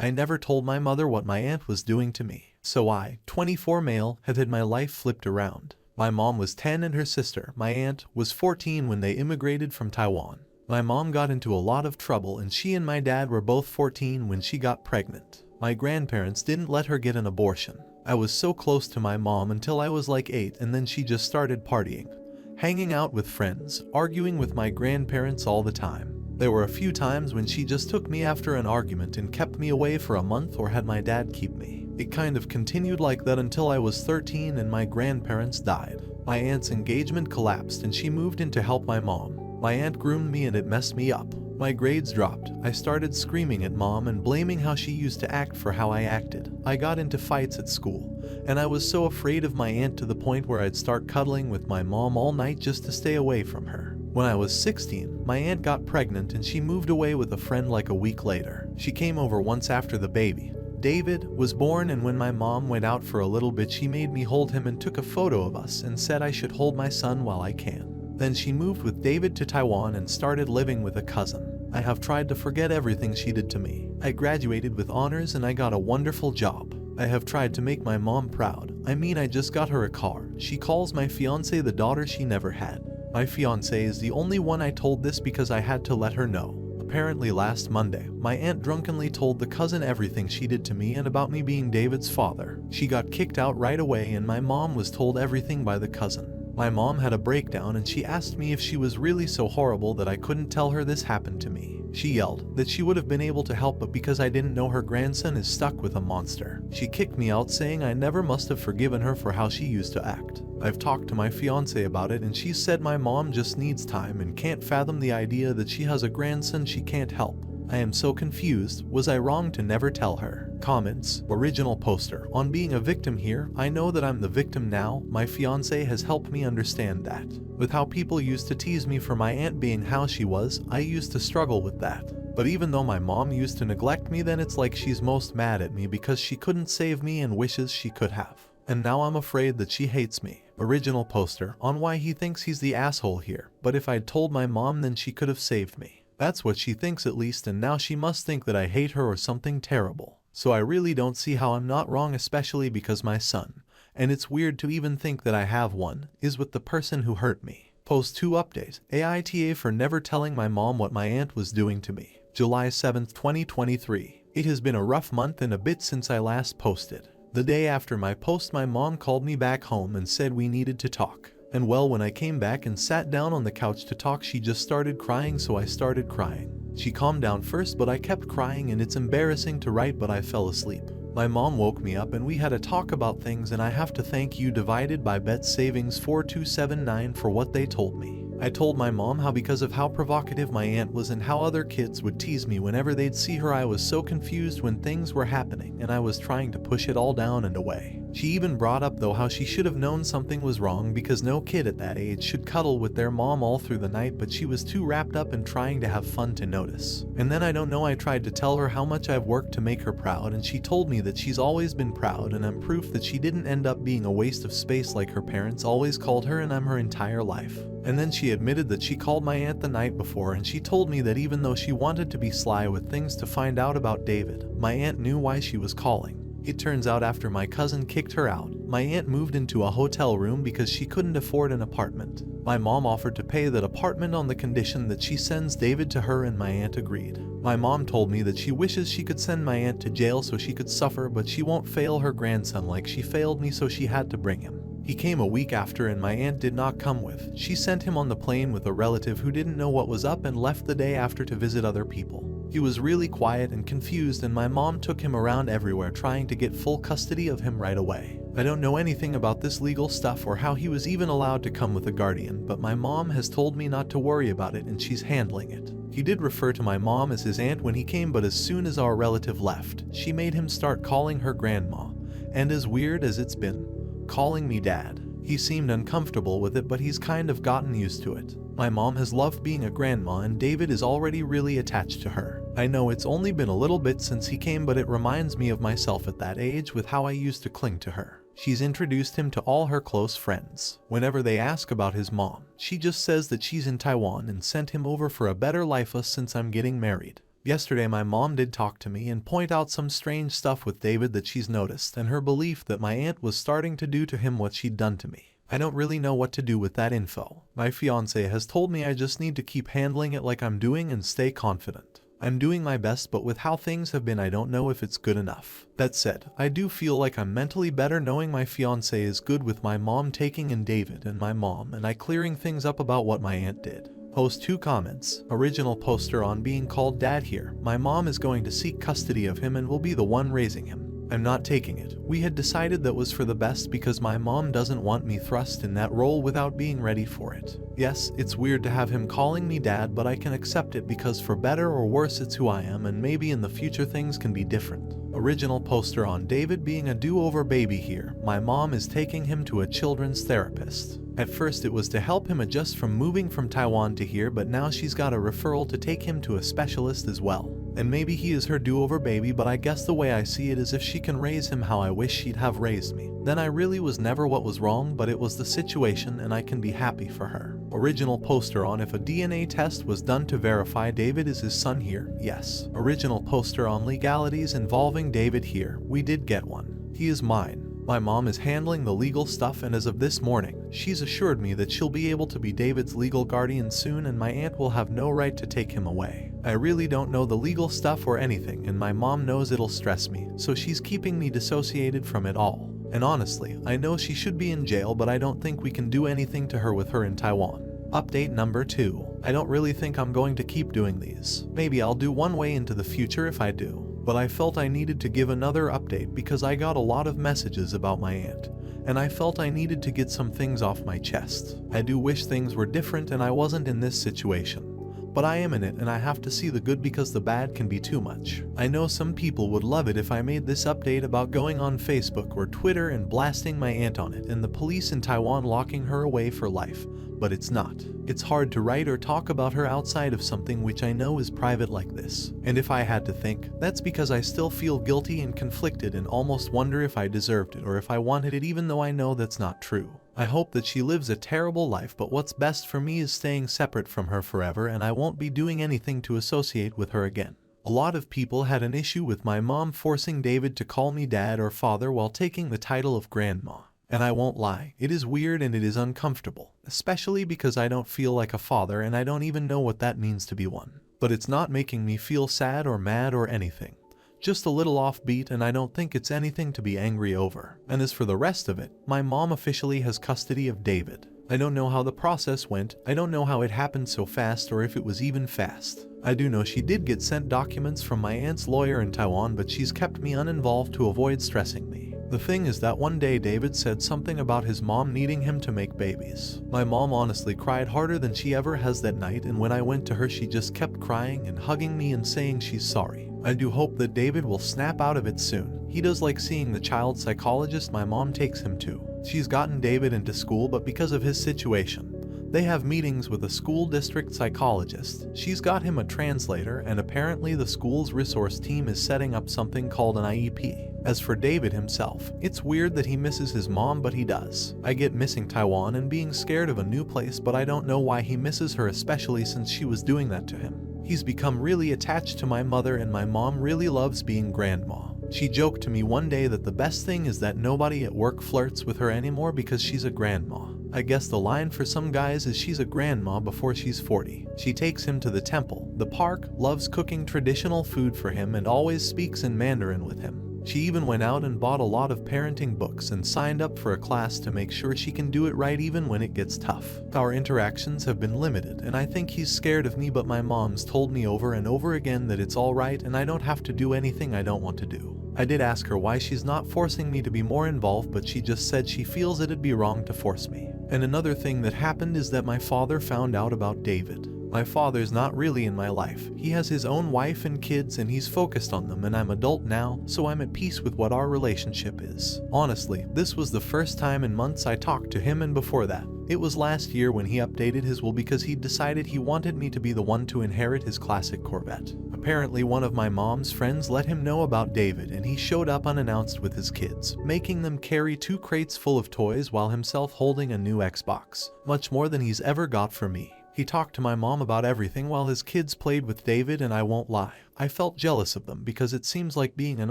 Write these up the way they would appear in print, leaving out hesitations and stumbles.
I never told my mother what my aunt was doing to me. So I, 24 male, have had my life flipped around. My mom was 10 and her sister, my aunt, was 14 when they immigrated from Taiwan. My mom got into a lot of trouble and she and my dad were both 14 when she got pregnant. My grandparents didn't let her get an abortion. I was so close to my mom until I was like 8 and then she just started partying, hanging out with friends, arguing with my grandparents all the time. There were a few times when she just took me after an argument and kept me away for a month or had my dad keep me. It kind of continued like that until I was 13 and my grandparents died. My aunt's engagement collapsed and she moved in to help my mom. My aunt groomed me and it messed me up. My grades dropped. I started screaming at mom and blaming how she used to act for how I acted. I got into fights at school, and I was so afraid of my aunt to the point where I'd start cuddling with my mom all night just to stay away from her. When I was 16, my aunt got pregnant and she moved away with a friend like a week later. She came over once after the baby, David, was born, and when my mom went out for a little bit she made me hold him and took a photo of us and said I should hold my son while I can. Then she moved with David to Taiwan and started living with a cousin. I have tried to forget everything she did to me. I graduated with honors and I got a wonderful job. I have tried to make my mom proud. I just got her a car. She calls my fiancé the daughter she never had. My fiancé is the only one I told this because I had to let her know. Apparently last Monday, my aunt drunkenly told the cousin everything she did to me and about me being David's father. She got kicked out right away and my mom was told everything by the cousin. My mom had a breakdown and she asked me if she was really so horrible that I couldn't tell her this happened to me. She yelled that she would have been able to help, but because I didn't know her grandson is stuck with a monster. She kicked me out saying I never must have forgiven her for how she used to act. I've talked to my fiancé about it and she said my mom just needs time and can't fathom the idea that she has a grandson she can't help. I am so confused. Was I wrong to never tell her? Comments. Original poster. On being a victim here, I know that I'm the victim now. My fiancé has helped me understand that. With how people used to tease me for my aunt being how she was, I used to struggle with that. But even though my mom used to neglect me, then it's like she's most mad at me because she couldn't save me and wishes she could have. And now I'm afraid that she hates me. Original poster. On why he thinks he's the asshole here. But if I'd told my mom, then she could have saved me. That's what she thinks at least, and now she must think that I hate her or something terrible. So I really don't see how I'm not wrong, especially because my son, and it's weird to even think that I have one, is with the person who hurt me. Post 2 update. AITA for never telling my mom what my aunt was doing to me. July 7th, 2023. It has been a rough month and a bit since I last posted. The day after my post, my mom called me back home and said we needed to talk. And well, when I came back and sat down on the couch to talk, she just started crying, so I started crying. She calmed down first, but I kept crying and it's embarrassing to write, but I fell asleep. My mom woke me up and we had a talk about things, and I have to thank you Divided by Bet Savings 4279 for what they told me. I told my mom how because of how provocative my aunt was and how other kids would tease me whenever they'd see her, I was so confused when things were happening and I was trying to push it all down and away. She even brought up though how she should have known something was wrong because no kid at that age should cuddle with their mom all through the night, but she was too wrapped up in trying to have fun to notice. And then I don't know, I tried to tell her how much I've worked to make her proud, and she told me that she's always been proud and I'm proof that she didn't end up being a waste of space like her parents always called her, and I'm her entire life. And then she admitted that she called my aunt the night before and she told me that even though she wanted to be sly with things to find out about David, my aunt knew why she was calling. It turns out after my cousin kicked her out, my aunt moved into a hotel room because she couldn't afford an apartment. My mom offered to pay that apartment on the condition that she sends David to her, and my aunt agreed. My mom told me that she wishes she could send my aunt to jail so she could suffer, but she won't fail her grandson like she failed me, so she had to bring him. He came a week after and my aunt did not come with. She sent him on the plane with a relative who didn't know what was up and left the day after to visit other people. He was really quiet and confused, and my mom took him around everywhere trying to get full custody of him right away. I don't know anything about this legal stuff or how he was even allowed to come with a guardian, but my mom has told me not to worry about it and she's handling it. He did refer to my mom as his aunt when he came, but as soon as our relative left, she made him start calling her grandma, and as weird as it's been, calling me dad. He seemed uncomfortable with it, but he's kind of gotten used to it. My mom has loved being a grandma and David is already really attached to her. I know it's only been a little bit since he came, but it reminds me of myself at that age with how I used to cling to her. She's introduced him to all her close friends. Whenever they ask about his mom, she just says that she's in Taiwan and sent him over for a better life since I'm getting married. Yesterday my mom did talk to me and point out some strange stuff with David that she's noticed and her belief that my aunt was starting to do to him what she'd done to me. I don't really know what to do with that info. My fiance has told me I just need to keep handling it like I'm doing and stay confident. I'm doing my best, but with how things have been I don't know if it's good enough. That said, I do feel like I'm mentally better knowing my fiance is good with my mom taking in David and my mom and I clearing things up about what my aunt did. Post 2 comments. Original poster on being called dad here. My mom is going to seek custody of him and will be the one raising him. I'm not taking it. We had decided that was for the best because my mom doesn't want me thrust in that role without being ready for it. Yes, it's weird to have him calling me dad, but I can accept it because for better or worse it's who I am and maybe in the future things can be different. Original poster on David being a do-over baby here. My mom is taking him to a children's therapist. At first it was to help him adjust from moving from Taiwan to here, but now she's got a referral to take him to a specialist as well. And maybe he is her do-over baby, but I guess the way I see it is if she can raise him how I wish she'd have raised me, then I really was never what was wrong, but it was the situation and I can be happy for her. Original poster on if a DNA test was done to verify David is his son here. Yes. Original poster on legalities involving David here. We did get one. He is mine. My mom is handling the legal stuff and as of this morning, she's assured me that she'll be able to be David's legal guardian soon and my aunt will have no right to take him away. I really don't know the legal stuff or anything and my mom knows it'll stress me, so she's keeping me dissociated from it all. And honestly, I know she should be in jail, but I don't think we can do anything to her with her in Taiwan. Update number 2. I don't really think I'm going to keep doing these. Maybe I'll do one way into the future if I do. But I felt I needed to give another update because I got a lot of messages about my aunt, and I felt I needed to get some things off my chest. I do wish things were different and I wasn't in this situation. But I am in it and I have to see the good because the bad can be too much. I know some people would love it if I made this update about going on Facebook or Twitter and blasting my aunt on it and the police in Taiwan locking her away for life, but it's not. It's hard to write or talk about her outside of something which I know is private like this. And if I had to think, that's because I still feel guilty and conflicted and almost wonder if I deserved it or if I wanted it, even though I know that's not true. I hope that she lives a terrible life, but what's best for me is staying separate from her forever and I won't be doing anything to associate with her again. A lot of people had an issue with my mom forcing David to call me dad or father while taking the title of grandma. And I won't lie, it is weird and it is uncomfortable, especially because I don't feel like a father and I don't even know what that means to be one. But it's not making me feel sad or mad or anything. Just a little offbeat and I don't think it's anything to be angry over. And as for the rest of it, my mom officially has custody of David. I don't know how the process went, I don't know how it happened so fast or if it was even fast. I do know she did get sent documents from my aunt's lawyer in Taiwan, but she's kept me uninvolved to avoid stressing me. The thing is that one day David said something about his mom needing him to make babies. My mom honestly cried harder than she ever has that night, and when I went to her she just kept crying and hugging me and saying she's sorry. I do hope that David will snap out of it soon. He does like seeing the child psychologist my mom takes him to. She's gotten David into school, but because of his situation, they have meetings with a school district psychologist. She's got him a translator, and apparently the school's resource team is setting up something called an IEP. As for David himself, it's weird that he misses his mom, but he does. I get missing Taiwan and being scared of a new place, but I don't know why he misses her, especially since she was doing that to him. He's become really attached to my mother and my mom really loves being grandma. She joked to me one day that the best thing is that nobody at work flirts with her anymore because she's a grandma. I guess the line for some guys is she's a grandma before she's 40. She takes him to the temple, the park, loves cooking traditional food for him and always speaks in Mandarin with him. She even went out and bought a lot of parenting books and signed up for a class to make sure she can do it right even when it gets tough. Our interactions have been limited and I think he's scared of me, but my mom's told me over and over again that it's alright and I don't have to do anything I don't want to do. I did ask her why she's not forcing me to be more involved, but she just said she feels it'd be wrong to force me. And another thing that happened is that my father found out about David. My father's not really in my life. He has his own wife and kids and he's focused on them, and I'm adult now, so I'm at peace with what our relationship is. Honestly, this was the first time in months I talked to him, and before that, it was last year when he updated his will because he decided he wanted me to be the one to inherit his classic Corvette. Apparently one of my mom's friends let him know about David and he showed up unannounced with his kids, making them carry 2 crates full of toys while himself holding a new Xbox. Much more than he's ever got from me. He talked to my mom about everything while his kids played with David, and I won't lie, I felt jealous of them because it seems like being an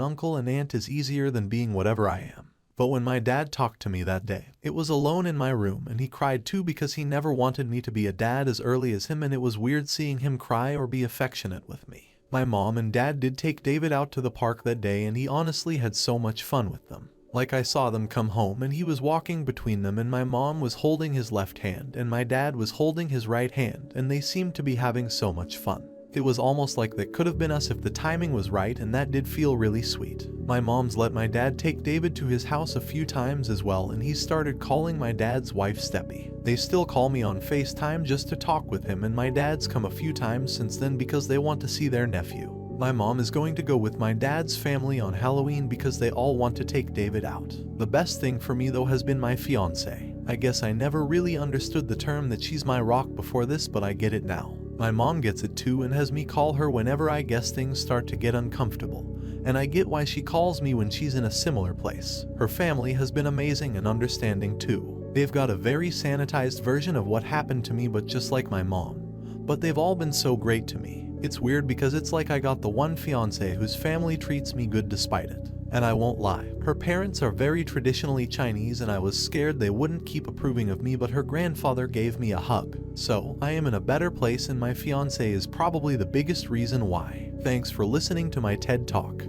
uncle and aunt is easier than being whatever I am. But when my dad talked to me that day, it was alone in my room, and he cried too because he never wanted me to be a dad as early as him, and it was weird seeing him cry or be affectionate with me. My mom and dad did take David out to the park that day, and he honestly had so much fun with them. Like, I saw them come home and he was walking between them, and my mom was holding his left hand and my dad was holding his right hand, and they seemed to be having so much fun. It was almost like that could have been us if the timing was right, and that did feel really sweet. My mom's let my dad take David to his house a few times as well, and he started calling my dad's wife Steppy. They still call me on FaceTime just to talk with him, and my dad's come a few times since then because they want to see their nephew. My mom is going to go with my dad's family on Halloween because they all want to take David out. The best thing for me though has been my fiance. I guess I never really understood the term that she's my rock before this, but I get it now. My mom gets it too and has me call her whenever I guess things start to get uncomfortable, and I get why she calls me when she's in a similar place. Her family has been amazing and understanding too. They've got a very sanitized version of what happened to me, but just like my mom. But they've all been so great to me. It's weird because it's like I got the one fiance whose family treats me good despite it. And I won't lie, her parents are very traditionally Chinese, and I was scared they wouldn't keep approving of me, but her grandfather gave me a hug. So, I am in a better place, and my fiance is probably the biggest reason why. Thanks for listening to my TED Talk.